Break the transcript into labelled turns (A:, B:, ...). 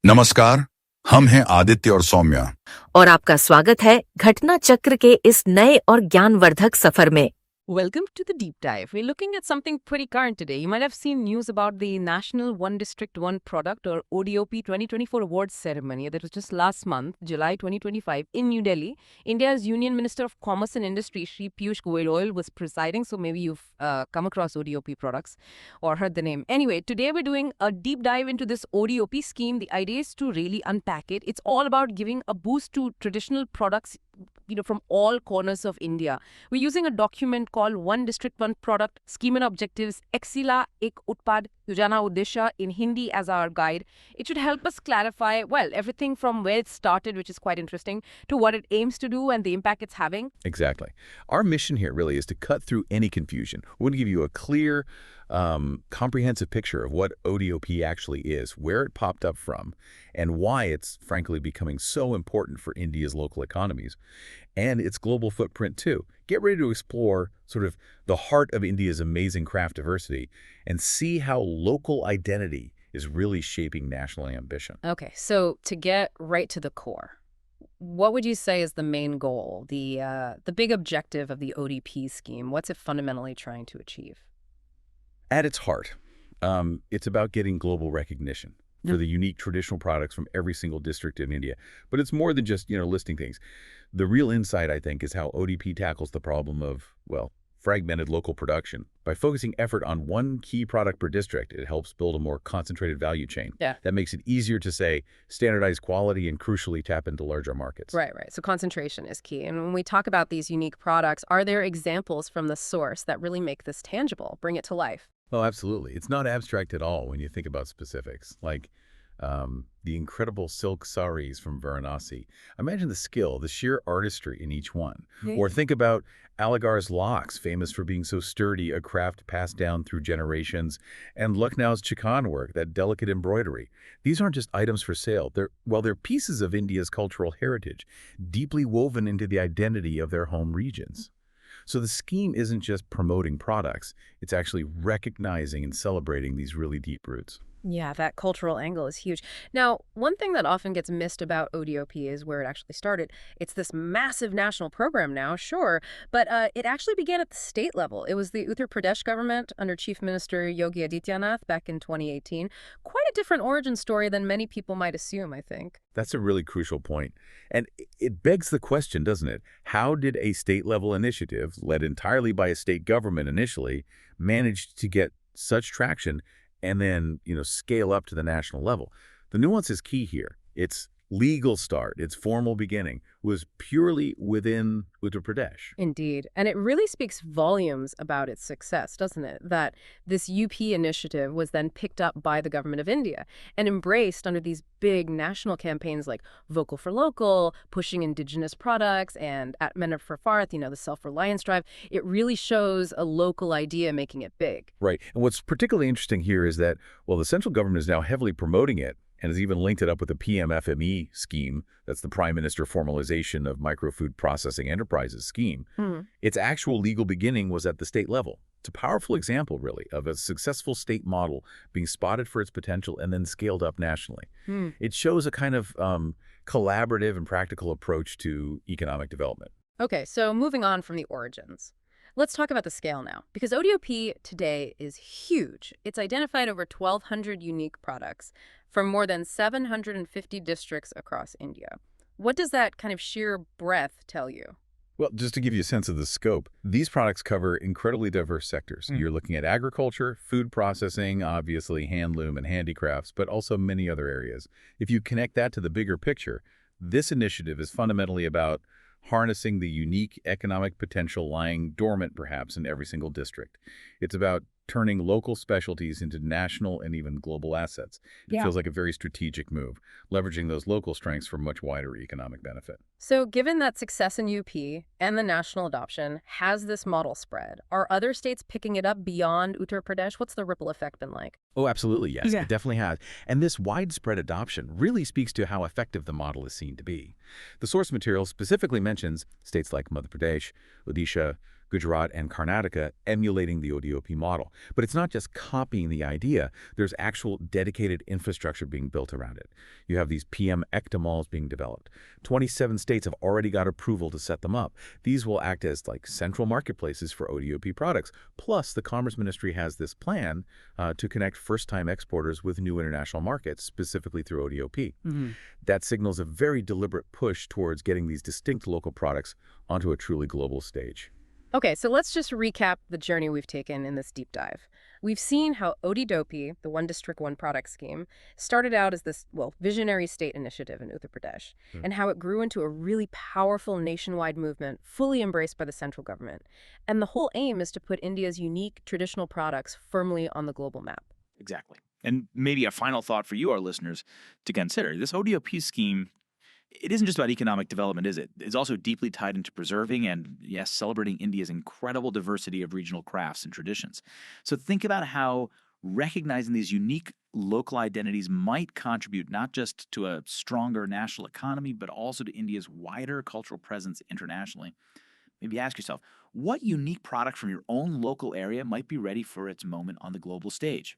A: नमस्कार। हम हैं आदित्य और सौम्या।
B: और आपका स्वागत है घटना चक्र के इस नए और ज्ञानवर्धक सफर में।
C: Welcome to the deep dive. We're looking at something pretty current today. You might have seen news about the National One District One Product or ODOP 2024 awards ceremony that was just last month, July 2025, in New Delhi. India's Union Minister of Commerce and Industry, Shri Piyush Goyal, was presiding, so maybe you've come across ODOP products or heard the name. Anyway, today we're doing a deep dive into this ODOP scheme. The idea is to really unpack it. It's all about giving a boost to traditional products from all corners of India. We're using a document called One District, One Product, Scheme and Objectives, Exila Ek Utpad Yojana Uddesha in Hindi as our guide. It should help us clarify, well, everything from where it started, which is quite interesting, to what it aims to do and the impact it's having.
D: Exactly. Our mission here really is to cut through any confusion. We want to give you a clear, comprehensive picture of what ODOP actually is, where it popped up from, and why it's frankly becoming so important for India's local economies and its global footprint too. Get ready to explore sort of the heart of India's amazing craft diversity and see how local identity is really shaping national ambition.
C: Okay, so to get right to the core, what would you say is the main goal, the big objective of the ODP scheme? What's it fundamentally trying to achieve?
D: At its heart, it's about getting global recognition for the unique traditional products from every single district in India. But it's more than just, listing things. The real insight, I think, is how ODP tackles the problem of, well, fragmented local production. By focusing effort on one key product per district, it helps build a more concentrated value chain.
C: Yeah.
D: That makes it easier to, say, standardize quality and crucially tap into larger markets.
C: Right. So concentration is key. And when we talk about these unique products, are there examples from the source that really make this tangible, bring it to life?
D: Oh, absolutely. It's not abstract at all when you think about specifics, like the incredible silk saris from Varanasi. Imagine the skill, the sheer artistry in each one.
C: Yeah.
D: Or think about Aligarh's locks, famous for being so sturdy, a craft passed down through generations, and Lucknow's chikan work, that delicate embroidery. These aren't just items for sale. They're pieces of India's cultural heritage, deeply woven into the identity of their home regions. So the scheme isn't just promoting products, it's actually recognizing and celebrating these really deep roots.
C: Yeah, that cultural angle is huge. Now, one thing that often gets missed about ODOP is where it actually started. It's this massive national program now, sure, but it actually began at the state level. It was the Uttar Pradesh government under Chief Minister Yogi Adityanath back in 2018. Quite a different origin story than many people might assume, I think.
D: That's a really crucial point. And it begs the question, doesn't it? How did a state-level initiative, led entirely by a state government initially, manage to get such traction and then, scale up to the national level? The nuance is key here. Its legal start, its formal beginning, was purely within Uttar Pradesh.
C: Indeed. And it really speaks volumes about its success, doesn't it? That this UP initiative was then picked up by the government of India and embraced under these big national campaigns like Vocal for Local, pushing indigenous products, and Atmanirbhar for Bharat, the self-reliance drive. It really shows a local idea making it big.
D: Right. And what's particularly interesting here is that, well, the central government is now heavily promoting it and has even linked it up with the PMFME scheme. That's the Prime Minister Formalization of Micro-Food Processing Enterprises scheme. Its actual legal beginning was at the state level. It's a powerful example, really, of a successful state model being spotted for its potential and then scaled up nationally. It shows a kind of collaborative and practical approach to economic development.
C: Okay, so moving on from the origins. Let's talk about the scale now, because ODOP today is huge. It's identified over 1,200 unique products from more than 750 districts across India. What does that kind of sheer breadth tell you?
D: Well, just to give you a sense of the scope, these products cover incredibly diverse sectors. You're looking at agriculture, food processing, obviously handloom and handicrafts, but also many other areas. If you connect that to the bigger picture, this initiative is fundamentally about harnessing the unique economic potential lying dormant, perhaps, in every single district. It's about turning local specialties into national and even global assets. It feels like a very strategic move, leveraging those local strengths for much wider economic benefit.
C: So given that success in UP and the national adoption, has this model spread? Are other states picking it up beyond Uttar Pradesh? What's the ripple effect been like?
D: Oh, absolutely, yes. It definitely has. And this widespread adoption really speaks to how effective the model is seen to be. The source material specifically mentions states like Madhya Pradesh, Odisha, Gujarat and Karnataka emulating the ODOP model. But it's not just copying the idea. There's actual dedicated infrastructure being built around it. You have these PM ECTA malls being developed. 27 states have already got approval to set them up. These will act as like central marketplaces for ODOP products. Plus, the Commerce Ministry has this plan to connect first-time exporters with new international markets, specifically through ODOP. That signals a very deliberate push towards getting these distinct local products onto a truly global stage.
C: Okay, so let's just recap the journey we've taken in this deep dive. We've seen how ODOP, the One District, One Product scheme, started out as this, visionary state initiative in Uttar Pradesh, and how it grew into a really powerful nationwide movement, fully embraced by the central government. And the whole aim is to put India's unique traditional products firmly on the global map.
E: Exactly. And maybe a final thought for you, our listeners, to consider. This ODOP scheme, it isn't just about economic development, is it? It's also deeply tied into preserving and, yes, celebrating India's incredible diversity of regional crafts and traditions. So think about how recognizing these unique local identities might contribute not just to a stronger national economy, but also to India's wider cultural presence internationally. Maybe ask yourself, what unique product from your own local area might be ready for its moment on the global stage?